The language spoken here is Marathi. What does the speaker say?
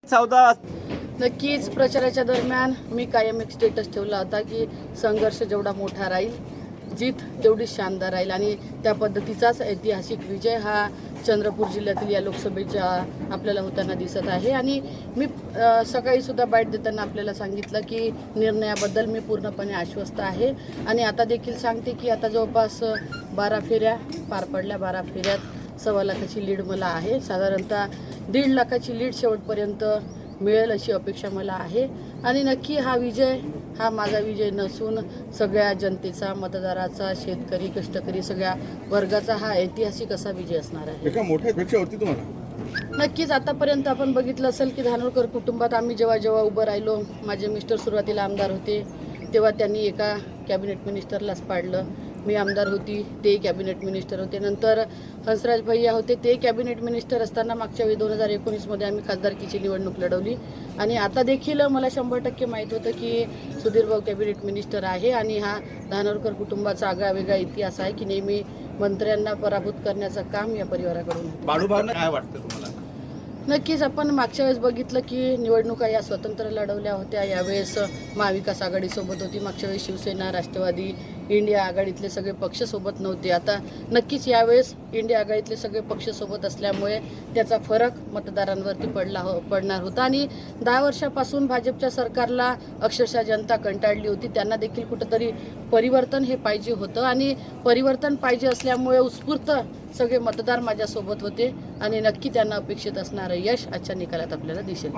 चौदा नक्कीच प्रचाराच्या दरम्यान मी कायम एक स्टेटस ठेवला होता की संघर्ष जेवढा मोठा राहील जीत तेवढी शानदार राहील आणि त्या पद्धतीचाच ऐतिहासिक विजय हा चंद्रपूर जिल्ह्यातील या लोकसभेच्या आपल्याला होताना दिसत आहे। आणि मी सकाळी सुद्धा बाईट देताना आपल्याला सांगितलं की निर्णयाबद्दल मी पूर्णपणे आश्वस्त आहे आणि आता देखील सांगते की आता जवळपास 12 फेऱ्या पार पडल्या। 12 फेऱ्यात 1.25 लाखाची लीड मला आहे। साधारणतः 1.5 लाखाची लीड शेवटपर्यंत मिळेल अशी अपेक्षा मला आहे। आणि नक्की हा विजय हा माझा विजय नसून सगळ्या जनतेचा, मतदाराचा, शेतकरी, कष्टकरी सगळ्या वर्गाचा हा ऐतिहासिक असा विजय असणार आहे। एका मोठ्या अपेक्षा होती तुम्हाला? नक्कीच आतापर्यंत आपण बघितलं असेल की धानोरकर कुटुंबात आम्ही जेव्हा उभं राहिलो, माझे मिस्टर सुरुवातीला आमदार होते तेव्हा त्यांनी एका कॅबिनेट मिनिस्टरलाच पाडलं। मी आमदार होती, ते कॅबिनेट मिनिस्टर होते। नंतर हंसराज भैया होते, ते कॅबिनेट मिनिस्टर असताना मागच्या वेळी 2019मध्ये आम्ही खासदारकीची निवडणूक लढवली। आणि आता देखील मला 100% माहीत होतं की सुधीर भाऊ कॅबिनेट मिनिस्टर आहे आणि हा धानोरकर कुटुंबाचा आगळावेगळा इतिहास आहे की नेहमी मंत्र्यांना पराभूत करण्याचं काम या परिवाराकडून होतं। बाळूभाऊंना काय वाटतं तुम्हाला? नक्कीच आपण मागच्या वेळेस बघितलं की निवडणुका या स्वतंत्र लढवल्या होत्या। यावेळेस महाविकास आघाडीसोबत होती, मागच्या वेळेस शिवसेना, राष्ट्रवादी, इंडिया आघाडीतले सगळे पक्ष सोबत नव्हते। आता नक्कीच यावेळेस इंडिया आघाडीतले सगळे पक्ष सोबत असल्यामुळे त्याचा फरक मतदारांवरती पडणार होता। आणि 10 वर्षापासून भाजपच्या सरकारला अक्षरशः जनता कंटाळली होती, त्यांना देखील कुठंतरी परिवर्तन हे पाहिजे होतं आणि परिवर्तन पाहिजे असल्यामुळे उत्स्फूर्त सगळे मतदार माझ्यासोबत होते आणि नक्की त्यांना अपेक्षित असणारं यश आजच्या निकालात आपल्याला दिसेल।